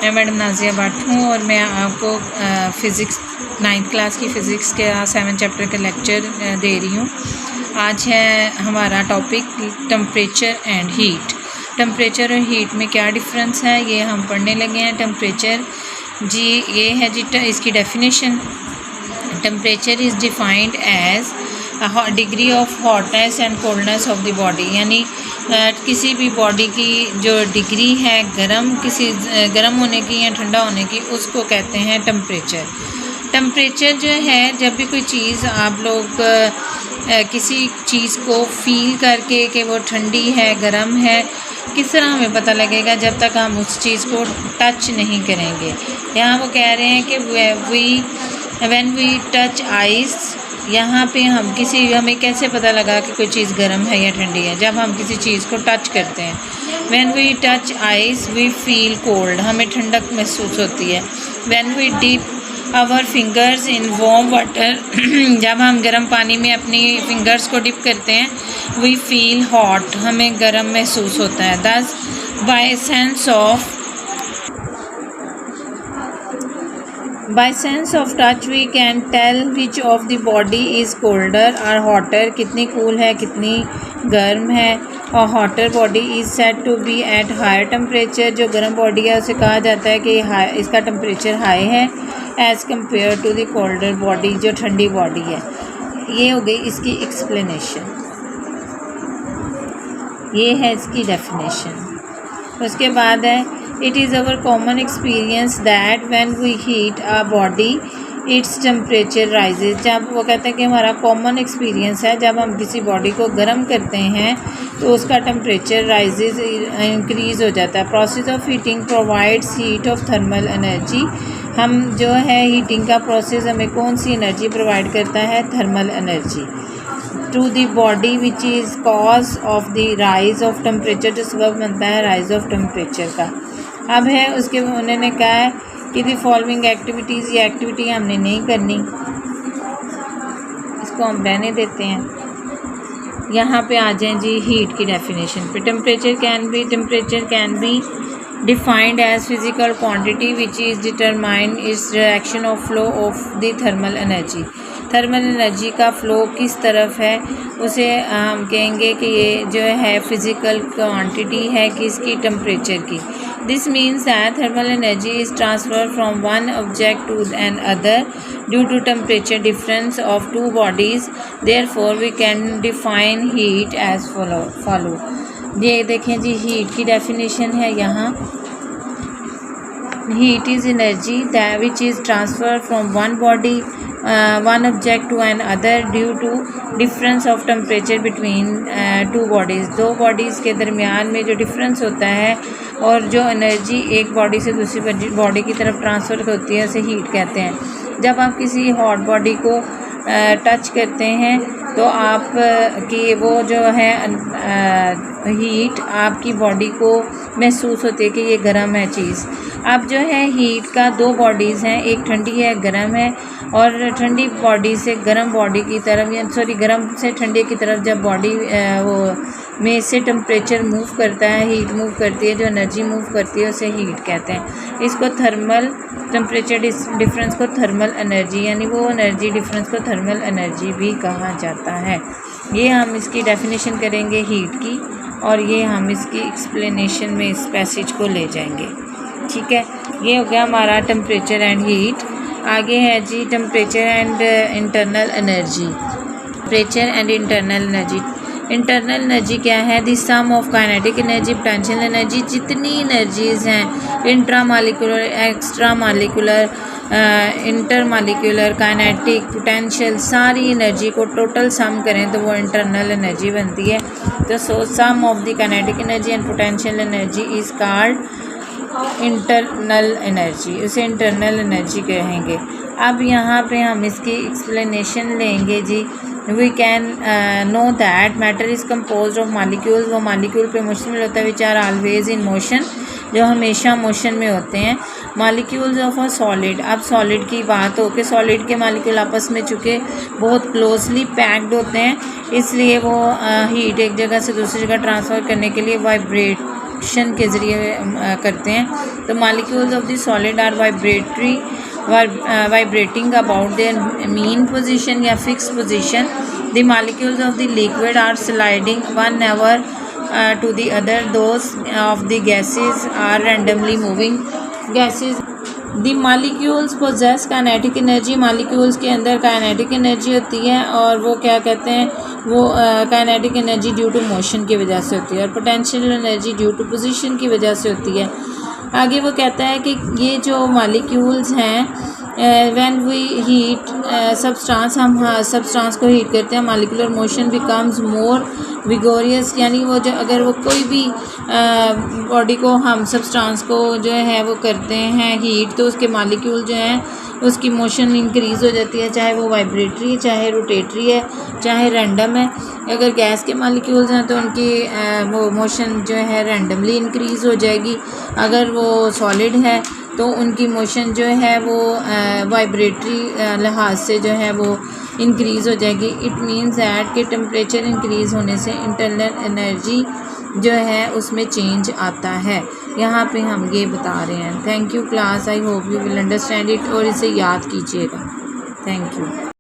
मैं मैडम नाजिया भट्ट हूँ और मैं आपको फ़िज़िक्स 9th क्लास की फ़िज़िक्स के 7 चैप्टर का लेक्चर दे रही हूँ। आज है हमारा topic temperature and heat. Temperature और हीट में क्या डिफरेंस है ये हम पढ़ने लगे हैं। टेम्परेचर जी ये है जी इसकी definition. Temperature is defined as degree of hotness and coldness of the body, यानी किसी भी बॉडी की जो डिग्री है गर्म होने की या ठंडा होने की, उसको कहते हैं टेम्परेचर। टेम्परेचर जो है, जब भी कोई चीज़ आप लोग किसी चीज़ को फील करके कि वो ठंडी है गर्म है, किस तरह हमें पता लगेगा जब तक हम उस चीज़ को टच नहीं करेंगे। यहाँ वो कह रहे हैं कि व्हेन वी टच आइस, यहाँ पे हमें कैसे पता लगा कि कोई चीज़ गर्म है या ठंडी है? जब हम किसी चीज़ को टच करते हैं। When we touch ice we feel cold, हमें ठंडक महसूस होती है। When we dip our fingers in warm water, जब हम गर्म पानी में अपनी फिंगर्स को डिप करते हैं, वी फील हॉट, हमें गर्म महसूस होता है। दस By sense of touch we can tell which of the body is colder or hotter, कितनी कूल है कितनी गर्म है। और hotter body is said to be at higher temperature, जो गर्म बॉडी है उसे कहा जाता है कि इसका टेम्परेचर हाई है as compared to the colder body, जो ठंडी बॉडी है। ये हो गई इसकी एक्सप्लेनेशन, ये है इसकी डेफिनेशन। उसके बाद है It is our common experience that when we heat a body, its temperature rises। जब वो कहते हैं कि हमारा कॉमन एक्सपीरियंस है, जब हम किसी बॉडी को गर्म करते हैं तो उसका टेम्परेचर राइजेज, इंक्रीज़ हो जाता है। Process of heating provides heat of thermal energy. हम जो है हीटिंग का प्रोसेस हमें कौन सी एनर्जी प्रोवाइड करता है? Thermal energy. To the body which is cause of the rise of temperature, जो सबब बनता है राइज ऑफ टेम्परेचर का। अब है उसके उन्होंने कहा है कि दी फॉलोइंग एक्टिविटीज़, ये एक्टिविटी हमने नहीं करनी, इसको हम रहने देते हैं। यहाँ पे आ जाएं जी हीट की डेफिनेशन पे। Temperature can be defined as physical quantity which is determine is direction of flow of the thermal energy. Thermal energy का फ़्लो किस तरफ है उसे हम कहेंगे कि ये जो है फिज़िकल क्वांटिटी है किसकी? टेम्परेचर की। This means that thermal energy is transfer from one object to another due to temperature difference of two bodies. Therefore we can define heat as follow. ये देखें जी हीट की definition है यहाँ। Heat is energy that which is transfer from one body one object to another due to difference of temperature between two bodies। दो bodies के दरमियान में जो डिफरेंस होता है और जो एनर्जी एक बॉडी से दूसरी बॉडी की तरफ ट्रांसफ़र होती है उसे हीट कहते हैं। जब आप किसी हॉट बॉडी को टच करते हैं तो आप की वो जो है हीट आपकी बॉडी को महसूस होती है कि ये गर्म है चीज़। अब जो है हीट का दो बॉडीज़ हैं, एक ठंडी है गर्म है, और ठंडी बॉडी से गर्म बॉडी की तरफ गर्म से ठंडे की तरफ जब बॉडी वो में से टेम्परेचर मूव करता है, हीट मूव करती है, जो एनर्जी मूव करती है उसे हीट कहते हैं। इसको थर्मल टेम्परेचर डिफरेंस को थर्मल एनर्जी, यानी वो एनर्जी डिफरेंस को थर्मल एनर्जी भी कहा जाता है। ये हम इसकी डेफिनेशन करेंगे हीट की, और ये हम इसकी एक्सप्लेनेशन में इस पैसेज को ले जाएंगे। ठीक है, ये हो गया हमारा टेम्परेचर एंड हीट। आगे है जी temperature and internal energy. Temperature and internal energy. Internal energy क्या है? The sum of kinetic energy, potential energy, जितनी एनर्जीज़ हैं intra molecular, extra molecular, inter molecular, kinetic, potential, सारी एनर्जी को टोटल सम करें तो वो इंटरनल एनर्जी बनती है। तो sum of the kinetic energy and potential energy is called internal energy, उसे इंटरनल एनर्जी कहेंगे। अब यहाँ पे हम इसकी एक्सप्लेनेशन लेंगे जी। We can know that matter is compose of molecules, वो मालिक्यूल पे मुश्तमिल होता है which are always in motion, जो हमेशा मोशन में होते हैं। मालिक्यूल्स ऑफ अ सॉलिड, अब सॉलिड की बात हो कि सॉलिड के मालिक्यूल आपस में चूँकि बहुत क्लोजली पैक्ड होते हैं, इसलिए वो हीट एक जगह से दूसरी जगह ट्रांसफ़र करने के लिए वाइब्रेट रिएक्शन के ज़रिए करते हैं। तो molecules of the solid are vibrating about their mean position या fix position. The molecules of the liquid are sliding one over to the other. Those of the gases are randomly moving. Gases, the molecules possess kinetic energy. Molecules के अंदर kinetic energy होती है और वो क्या कहते हैं, वो kinetic energy due to motion की वजह से होती है और potential energy due to position की वजह से होती है। आगे वो कहता है कि ये जो molecules हैं व्हेन वी हीट सब्सटेंस, हम सब्सटेंस को हीट करते हैं, मालिकुलर मोशन बिकम्स मोर विगोरियस, यानी वो जो अगर वो कोई भी बॉडी को हम सब्सटेंस को जो है वो करते हैं हीट, तो उसके मालिक्यूल जो हैं उसकी मोशन इंक्रीज़ हो जाती है, चाहे वो वाइब्रेटरी है, चाहे रोटेटरी है, चाहे रैंडम है। अगर गैस के मालिक्यूल्स हैं तो उनकी वो मोशन जो है रैंडमली इंक्रीज़ हो जाएगी। अगर वो सॉलिड है तो उनकी मोशन जो है वो वाइब्रेटरी लिहाज से जो है वो इंक्रीज़ हो जाएगी। इट मीन्स दैट कि टेम्परेचर इंक्रीज़ होने से इंटरनल एनर्जी जो है उसमें चेंज आता है। यहाँ पे हम ये बता रहे हैं। Thank you class, I hope you will understand it और इसे याद कीजिएगा। Thank you.